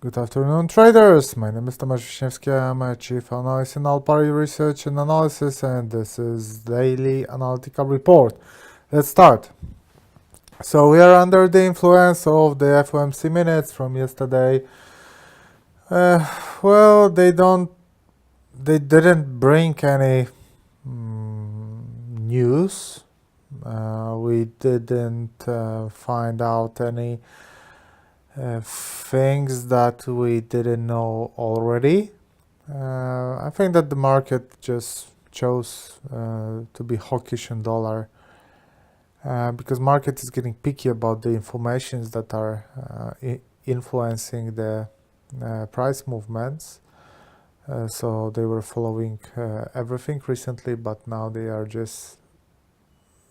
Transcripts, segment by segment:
Good afternoon, traders. My name is Tomasz Wiśniewski. I'm a chief analyst in Alpari Research and Analysis, and this is daily analytical report. Let's start. So we are under the influence of the FOMC minutes from yesterday. Well, they didn't bring any news. We didn't find out any things that we didn't know already. I think that the market just chose to be hawkish in dollar because market is getting picky about the informations that are influencing the price movements. So they were following everything recently, but now they are just,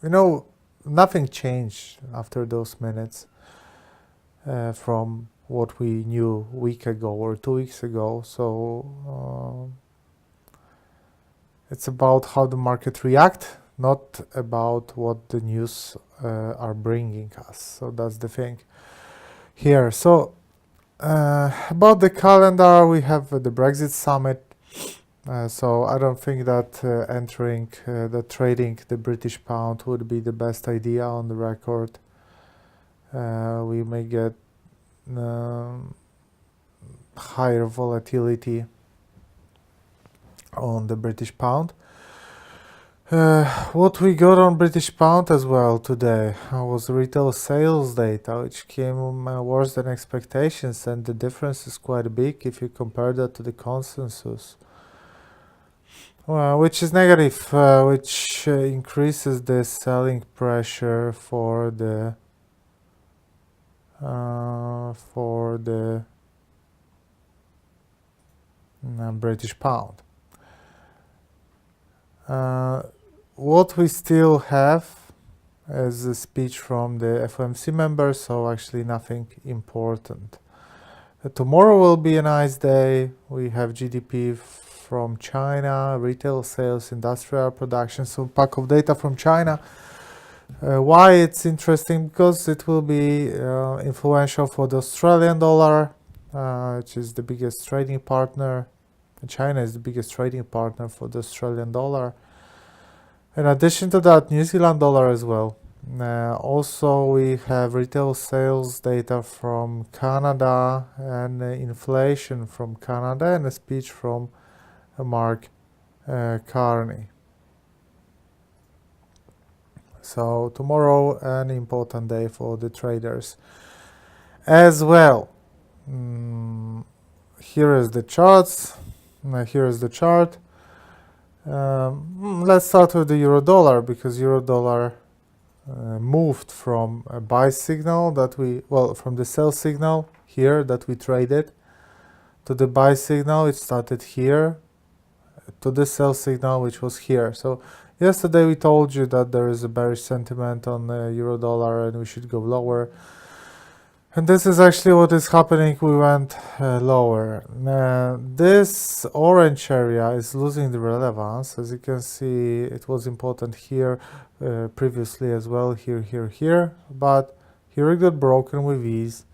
nothing changed after those minutes. From what we knew a week ago or 2 weeks ago. So it's about how the market react, not about what the news are bringing us. So that's the thing here. So about the calendar, we have the Brexit summit. So I don't think that entering the trading the British pound would be the best idea on the record. We may get higher volatility on the British pound. What we got on British pound as well today was retail sales data, which came worse than expectations, and the difference is quite big if you compare that to the consensus. Which is negative, which increases the selling pressure for the British pound. What we still have is a speech from the FOMC members, so actually nothing important. Tomorrow will be a nice day. We have GDP from China, retail sales, industrial production, so pack of data from China. Why it's interesting? Because it will be influential for the Australian dollar, which is the biggest trading partner. China is the biggest trading partner for the Australian dollar. In addition to that, New Zealand dollar as well. Also, we have retail sales data from Canada and inflation from Canada, and a speech from Mark Carney. So tomorrow, an important day for the traders as well. Here is the charts. Here is the chart. Let's start with the euro dollar, because euro dollar moved from a buy signal from the sell signal here that we traded to the buy signal. It started here to the sell signal, which was here. So yesterday we told you that there is a bearish sentiment on the euro dollar and we should go lower. And this is actually what is happening. We went lower. This orange area is losing the relevance. As you can see, it was important here previously as well, here. But here it got broken with ease.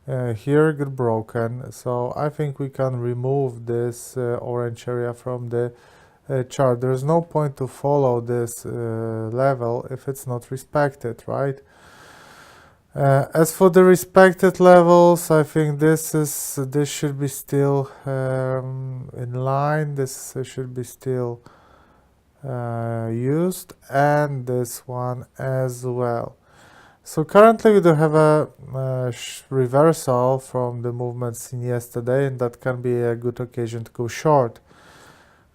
Here it got broken. So I think we can remove this orange area from the chart. There's no point to follow this level if it's not respected, right? As for the respected levels, I think this should be still in line. This should be still used, and this one as well. So currently we do have a reversal from the movement seen yesterday, and that can be a good occasion to go short.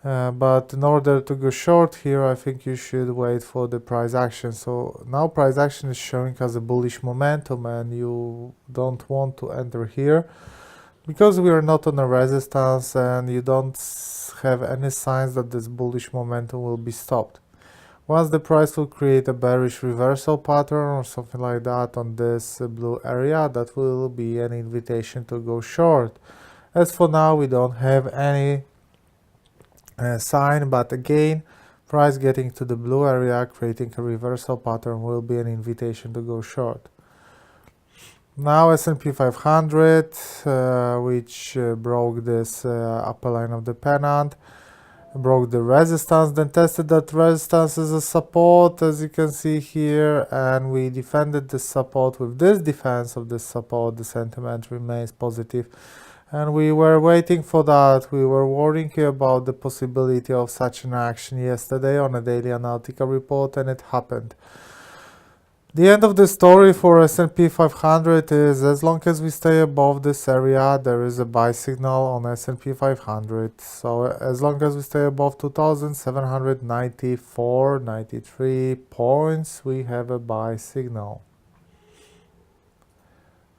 But in order to go short here, I think you should wait for the price action. So now price action is showing us a bullish momentum, and you don't want to enter here because we are not on a resistance and you don't have any signs that this bullish momentum will be stopped. Once the price will create a bearish reversal pattern or something like that on this blue area, that will be an invitation to go short. As for now, we don't have any sign, but again, price getting to the blue area, creating a reversal pattern, will be an invitation to go short. Now S&P 500, which broke this upper line of the pennant, broke the resistance, then tested that resistance as a support, as you can see here, and we defended this support. With this defense of this support, the sentiment remains positive, and we were waiting for that. We were worrying about the possibility of such an action yesterday on a daily analytical report, and it happened. The end of the story for S&P 500 is, as long as we stay above this area, there is a buy signal on S&P 500. So as long as we stay above 2,794, 93 points, we have a buy signal.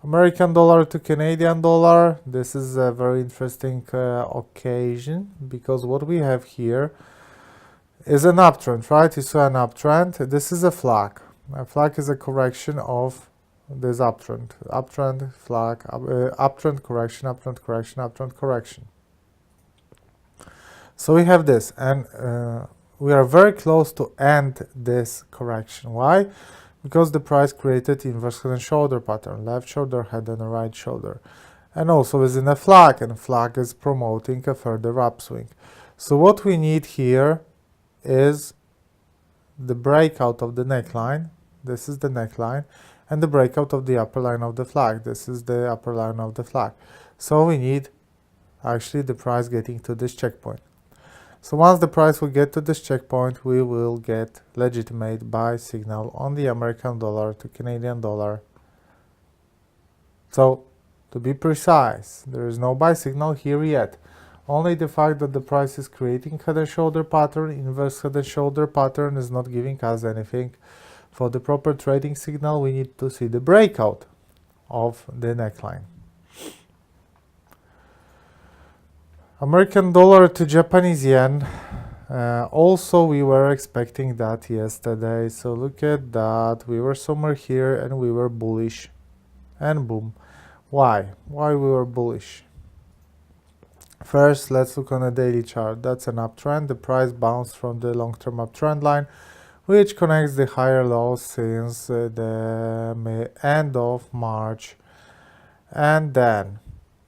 American dollar to Canadian dollar. This is a very interesting occasion, because what we have here is an uptrend, right? You saw an uptrend. This is a flag. A flag is a correction of this uptrend. Uptrend, flag, uptrend, correction, uptrend, correction, uptrend, correction. So we have this, and we are very close to end this correction. Why? Because the price created inverse head and shoulder pattern, left shoulder, head and a right shoulder. And also within a flag, and flag is promoting a further upswing. So what we need here is the breakout of the neckline. This is the neckline, and the breakout of the upper line of the flag. This is the upper line of the flag. So we need actually the price getting to this checkpoint. So once the price will get to this checkpoint, we will get legitimate buy signal on the American dollar to Canadian dollar. So to be precise, there is no buy signal here yet. Only the fact that the price is creating head and shoulder pattern, inverse head and shoulder pattern, is not giving us anything. For the proper trading signal, we need to see the breakout of the neckline. American dollar to Japanese yen. Also, we were expecting that yesterday. So look at that. We were somewhere here and we were bullish. And boom. Why? Why we were bullish? First, let's look on a daily chart. That's an uptrend. The price bounced from the long-term uptrend line, which connects the higher lows since the end of March. And then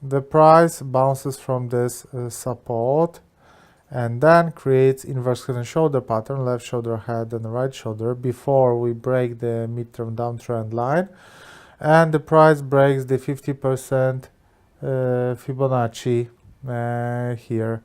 the price bounces from this support and then creates inverse head and shoulder pattern, left shoulder head and right shoulder, before we break the midterm downtrend line. And the price breaks the 50% Fibonacci here.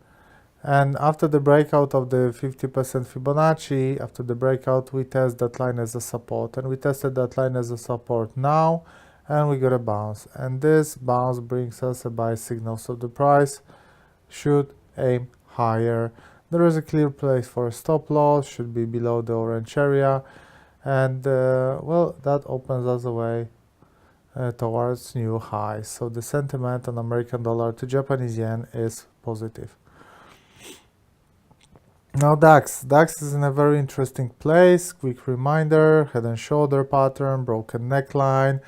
And after the breakout of the 50% Fibonacci, after the breakout, we test that line as a support. And we tested that line as a support now, and we got a bounce. And this bounce brings us a buy signal. So the price should aim higher. There is a clear place for a stop loss, should be below the orange area. And, well, that opens us a way towards new highs. So the sentiment on American dollar to Japanese yen is positive. Now DAX is in a very interesting place. Quick reminder, head and shoulder pattern, broken neckline,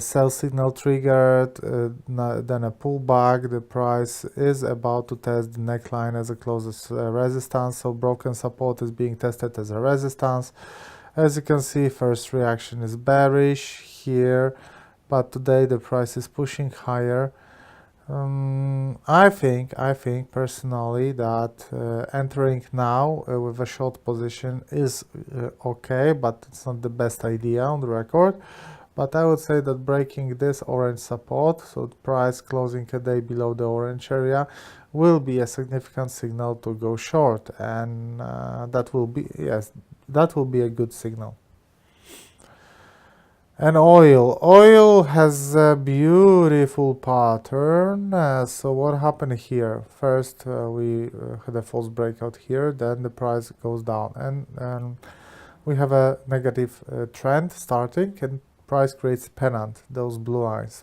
sell signal triggered, then a pullback. The price is about to test the neckline as a closest resistance, so broken support is being tested as a resistance. As you can see, first reaction is bearish here, but today the price is pushing higher. I think personally that entering now with a short position is okay, but it's not the best idea on the record. But I would say that breaking this orange support, so the price closing a day below the orange area, will be a significant signal to go short, and that will be a good signal. And oil has a beautiful pattern. So what happened here? First, we had a false breakout here, then the price goes down, and we have a negative trend starting, and price creates pennant, those blue lines.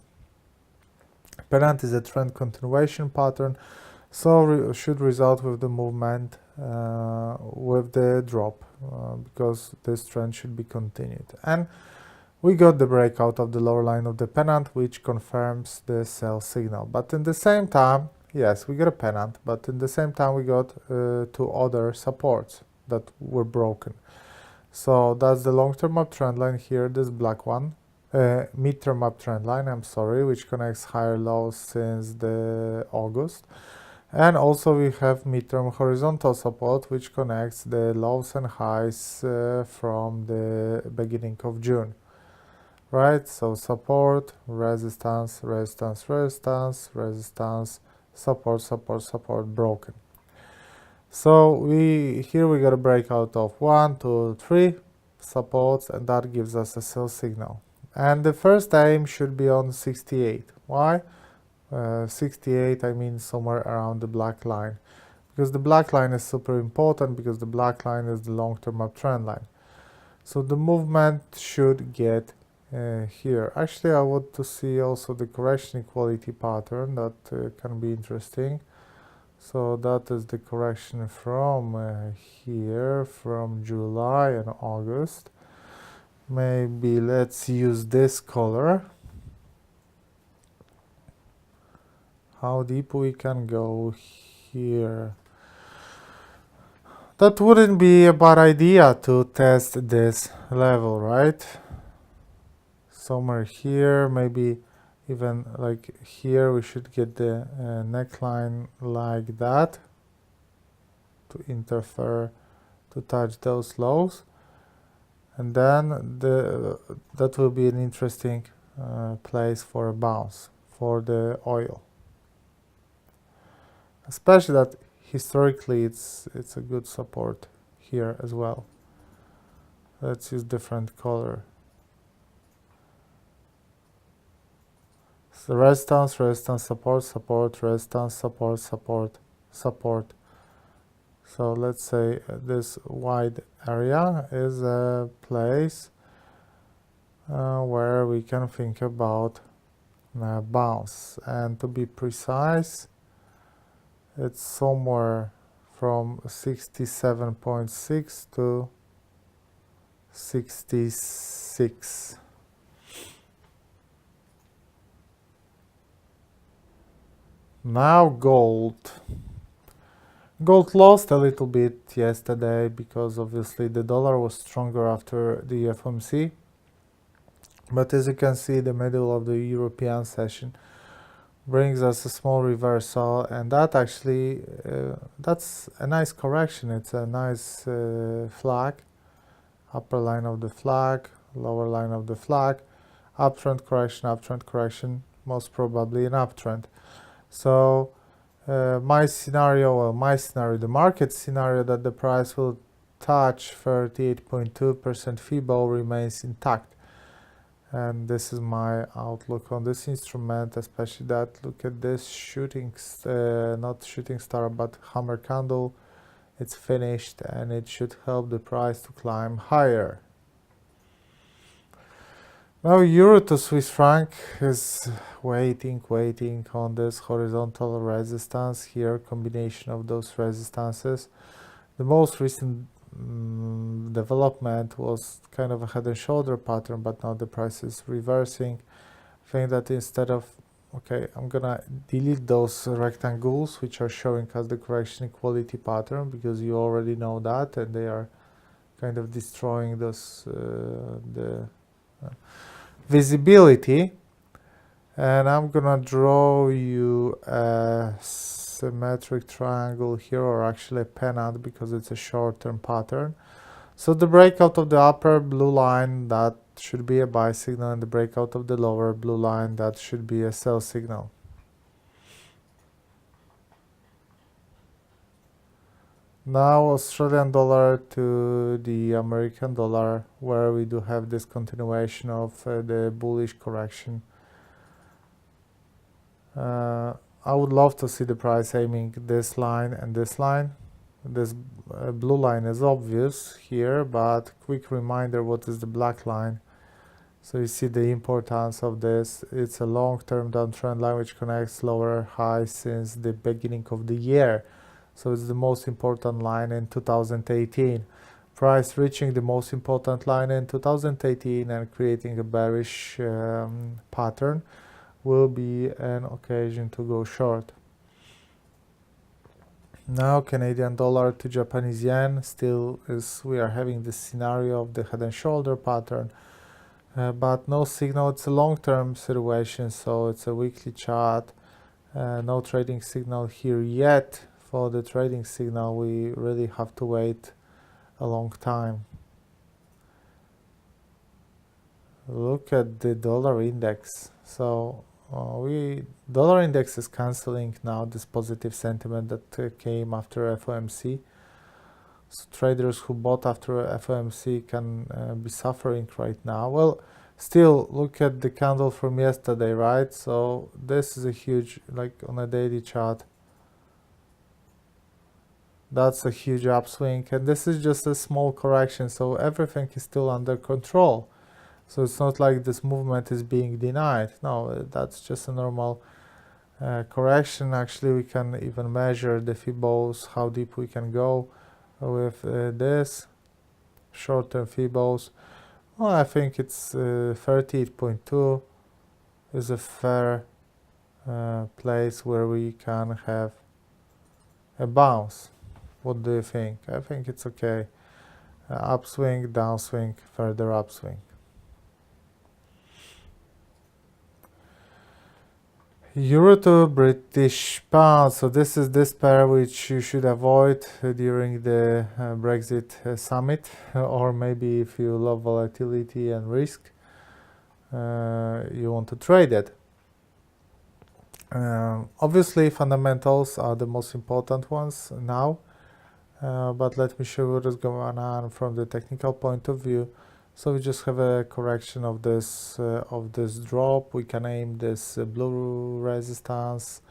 Pennant is a trend continuation pattern, so should result with the movement with the drop, because this trend should be continued. And we got the breakout of the lower line of the pennant, which confirms the sell signal. But in the same time, yes, we got a pennant, but in the same time we got two other supports that were broken. So that's the long-term uptrend line here, this black one, midterm uptrend line, I'm sorry, which connects higher lows since the August. And also we have midterm horizontal support, which connects the lows and highs from the beginning of June. Right, so support, resistance, resistance, resistance, resistance, support, support, support, broken. So here we got a breakout of 1, 2, 3 supports, and that gives us a sell signal. And the first aim should be on 68. Why? 68, I mean somewhere around the black line. Because the black line is super important, because the black line is the long-term uptrend line. So the movement should get here. Actually, I want to see also the correction equality pattern. That can be interesting. So that is the correction from here, from July and August. Maybe let's use this color. How deep we can go here. That wouldn't be a bad idea to test this level, right? Somewhere here, maybe even like here, we should get the neckline like that to interfere, to touch those lows. And then that will be an interesting place for a bounce for the oil. Especially that historically it's a good support here as well. Let's use different color. So resistance, resistance, support, support, resistance, support, support, support. So let's say this wide area is a place where we can think about bounce. And to be precise, it's somewhere from 67.6 to 66. Now gold. Gold lost a little bit yesterday because obviously the dollar was stronger after the FOMC. But as you can see, the middle of the European session brings us a small reversal, and that actually, that's a nice correction. It's a nice flag, upper line of the flag, lower line of the flag, uptrend correction, most probably an uptrend. So my scenario, the market scenario that the price will touch 38.2% FIBO remains intact. And this is my outlook on this instrument, especially that, look at this not shooting star, but hammer candle. It's finished and it should help the price to climb higher. Now euro to Swiss franc is waiting on this horizontal resistance here, combination of those resistances. The most recent development was kind of a head and shoulder pattern, but now the price is reversing. I think that instead of, okay, I'm gonna delete those rectangles which are showing us the correction equality pattern, because you already know that, and they are kind of destroying this the visibility. And I'm gonna draw you a symmetric triangle here, or actually a pennant, because it's a short-term pattern. So the breakout of the upper blue line, that should be a buy signal, and the breakout of the lower blue line, that should be a sell signal. Now Australian dollar to the American dollar, where we do have this continuation of the bullish correction. I would love to see the price aiming this line and this line. This blue line is obvious here, but quick reminder, what is the black line? So you see the importance of this. It's a long-term downtrend line which connects lower highs since the beginning of the year. So it's the most important line in 2018. Price reaching the most important line in 2018 and creating a bearish pattern will be an occasion to go short. Now Canadian dollar to Japanese yen, still we are having this scenario of the head and shoulder pattern, but no signal. It's a long-term situation, so it's a weekly chart. No trading signal here yet. For the trading signal, we really have to wait a long time. Look at the dollar index. So dollar index is canceling now this positive sentiment that came after FOMC. So traders who bought after FOMC can be suffering right now. Well, still look at the candle from yesterday, right? So this is a huge, like on a daily chart, that's a huge upswing, and this is just a small correction, so everything is still under control. So it's not like this movement is being denied. No, that's just a normal correction. Actually, we can even measure the Fibos, how deep we can go with this short-term Fibos. Well, I think it's 38.2 is a fair place where we can have a bounce. What do you think? I think it's okay. Upswing, downswing, further upswing. Euro to British pound. So this is this pair which you should avoid during the Brexit summit, or maybe if you love volatility and risk, you want to trade it. Obviously, fundamentals are the most important ones now, but let me show you what is going on from the technical point of view. So we just have a correction of this drop. We can aim this blue resistance,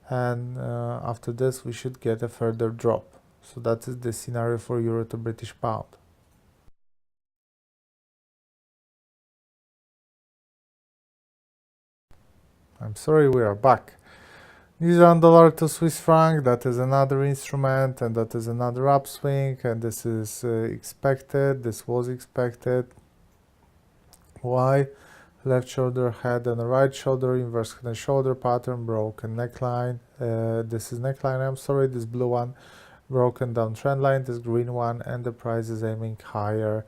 and after this we should get a further drop. So that is the scenario for Euro to British pound. I'm sorry, we are back. New Zealand dollar to Swiss franc, that is another instrument, and that is another upswing, and this is expected. This was expected. Why? Left shoulder head and the right shoulder, inverse head and shoulder pattern, broken neckline. This is neckline, I'm sorry, this blue one, broken down trend line, this green one, and the price is aiming higher.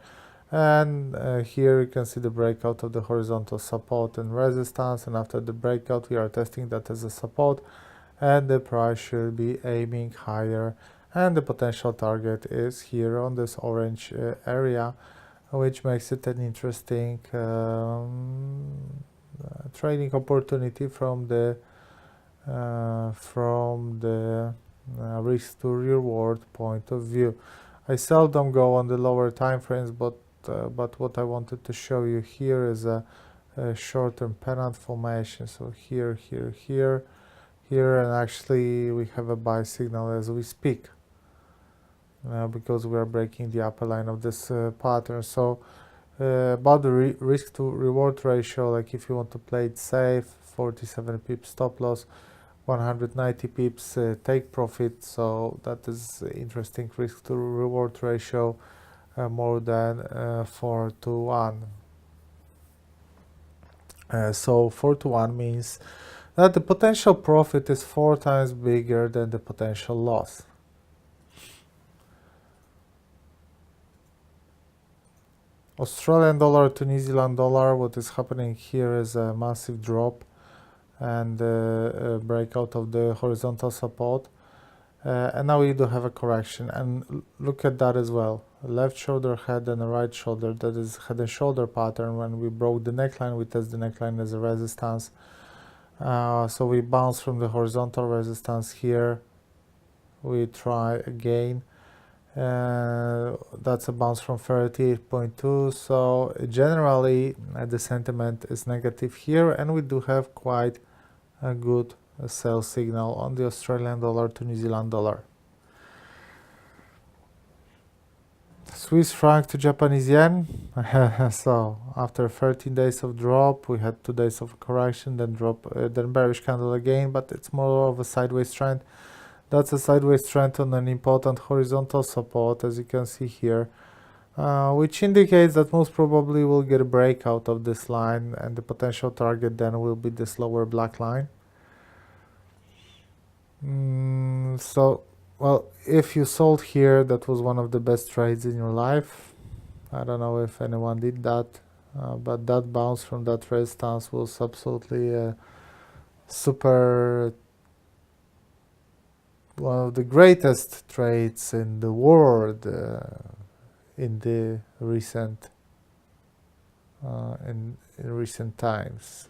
And here you can see the breakout of the horizontal support and resistance, and after the breakout we are testing that as a support, and the price should be aiming higher, and the potential target is here on this orange area, which makes it an interesting trading opportunity from the risk to reward point of view. I seldom go on the lower time frames, but what I wanted to show you here is a short-term pennant formation. So here, and actually we have a buy signal as we speak, because we are breaking the upper line of this pattern. So about the risk to reward ratio, like if you want to play it safe, 47 pips stop loss, 190 pips take profit, so that is interesting risk to reward ratio, more than 4 to 1. So 4 to 1 means that the potential profit is 4 times bigger than the potential loss. Australian dollar to New Zealand dollar, what is happening here is a massive drop and a breakout of the horizontal support. And now we do have a correction, and look at that as well. Left shoulder head and a right shoulder, that is head and shoulder pattern. When we broke the neckline, we test the neckline as a resistance. So we bounce from the horizontal resistance here. We try again. That's a bounce from 38.2. So generally the sentiment is negative here, and we do have quite a good sell signal on the Australian dollar to New Zealand dollar. Swiss franc to Japanese yen. So after 13 days of drop, we had 2 days of correction, then drop, then bearish candle again, but it's more of a sideways trend. That's a sideways trend on an important horizontal support, as you can see here, which indicates that most probably we'll get a breakout of this line, and the potential target then will be this lower black line. So, well, if you sold here, that was one of the best trades in your life. I don't know if anyone did that. but that bounce from that resistance was absolutely super, one of the greatest trades in the world in the recent in recent times.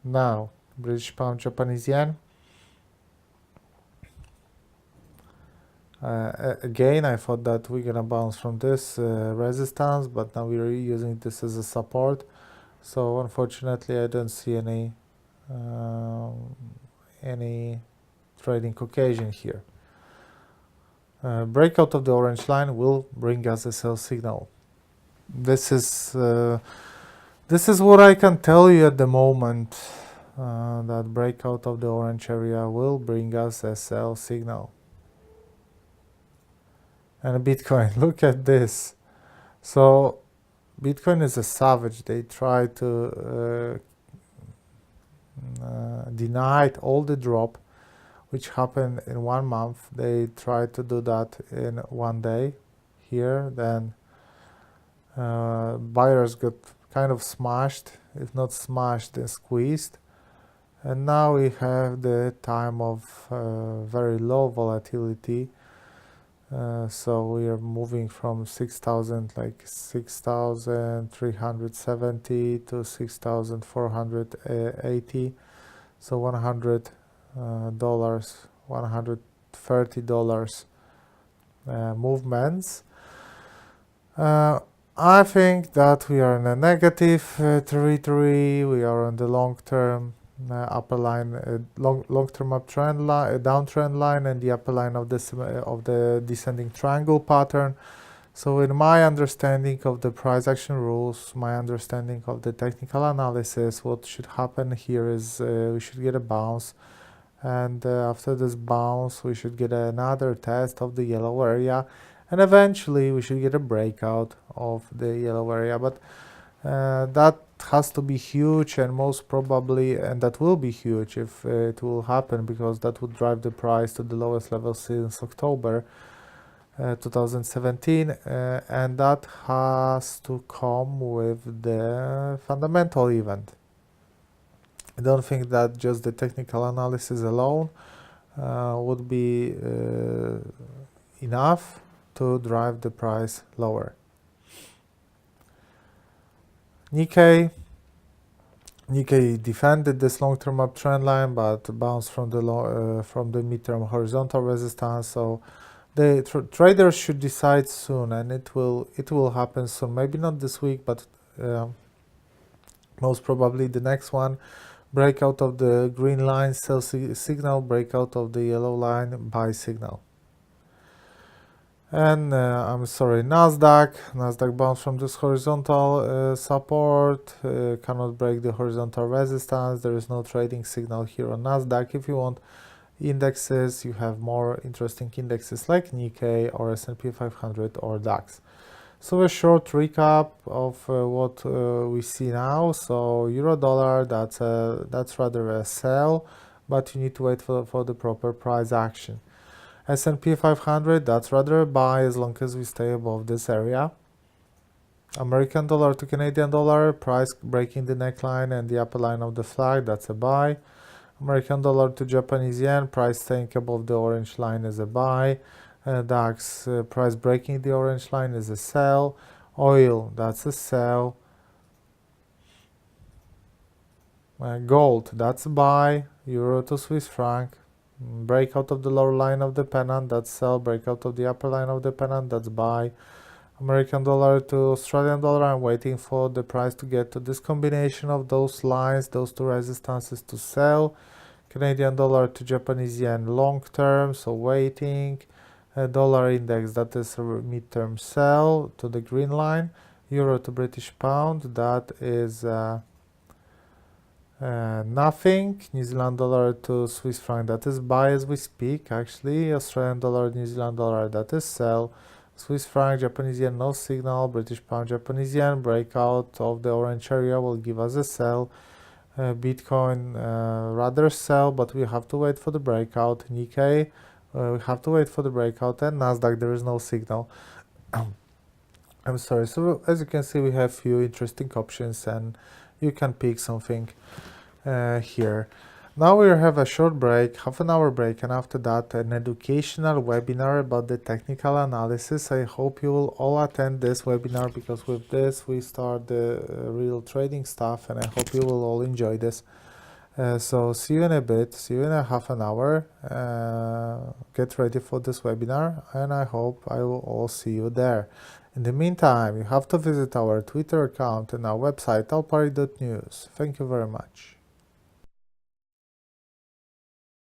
Now, British pound, Japanese yen. Again, I thought that we're gonna bounce from this resistance, but now we're using this as a support. So unfortunately, I don't see any trading occasion here. Breakout of the orange line will bring us a sell signal. This is what I can tell you at the moment. That breakout of the orange area will bring us a sell signal. And Bitcoin, look at this. So Bitcoin is a savage. They try to deny all the drop which happened in 1 month. They try to do that in 1 day here. Then buyers got kind of smashed, if not smashed, then squeezed. And now we have the time of very low volatility. So we are moving from 6,000, like 6,370 to 6,480. So $100, $130 movements. I think that we are in a negative territory. We are on the long-term upper line, long-term uptrend line, downtrend line, and the upper line of the descending triangle pattern. So in my understanding of the price action rules, my understanding of the technical analysis, what should happen here is we should get a bounce, and after this bounce we should get another test of the yellow area, and eventually we should get a breakout of the yellow area. But that has to be huge, and most probably, and that will be huge if it will happen, because that would drive the price to the lowest level since October 2017, and that has to come with the fundamental event. I don't think that just the technical analysis alone would be enough to drive the price lower. Nikkei defended this long-term uptrend line, but bounced from the midterm horizontal resistance. So the traders should decide soon, and it will happen soon. Maybe not this week, but most probably the next one. Breakout of the green line, sell signal. Breakout of the yellow line, buy signal. And I'm sorry, Nasdaq bounced from this horizontal support, cannot break the horizontal resistance. There is no trading signal here on Nasdaq. If you want indexes, you have more interesting indexes like Nikkei or S&P 500 or DAX. So a short recap of what we see now. So euro dollar, that's rather a sell, but you need to wait for the proper price action. S&P 500, that's rather a buy as long as we stay above this area. American dollar to Canadian dollar, price breaking the neckline and the upper line of the flag, that's a buy. American dollar to Japanese yen, price staying above the orange line is a buy. DAX, price breaking the orange line is a sell. Oil, that's a sell. Gold, that's a buy. Euro to Swiss franc, breakout of the lower line of the pennant, that's sell. Breakout of the upper line of the pennant, that's buy. American dollar to Australian dollar, I'm waiting for the price to get to this combination of those lines, those two resistances, to sell. Canadian dollar to Japanese yen long term, so waiting. Dollar index, that is a midterm sell to the green line. Euro to British pound, that is nothing. New Zealand dollar to Swiss franc, that is buy as we speak. Actually, Australian dollar, New Zealand dollar, that is sell. Swiss franc, Japanese yen, no signal. British pound, Japanese yen, breakout of the orange area will give us a sell. Bitcoin rather sell, but we have to wait for the breakout. Nikkei, we have to wait for the breakout, and Nasdaq, there is no signal. I'm sorry. So as you can see, we have few interesting options, and you can pick something here. Now we have a short break, half an hour break, and after that an educational webinar about the technical analysis. I hope you will all attend this webinar, because with this we start the real trading stuff, and I hope you will all enjoy this. So see you in a bit, see you in a half an hour. Get ready for this webinar, and I hope I will all see you there. In the meantime, you have to visit our Twitter account and our website alpari.news. Thank you very much.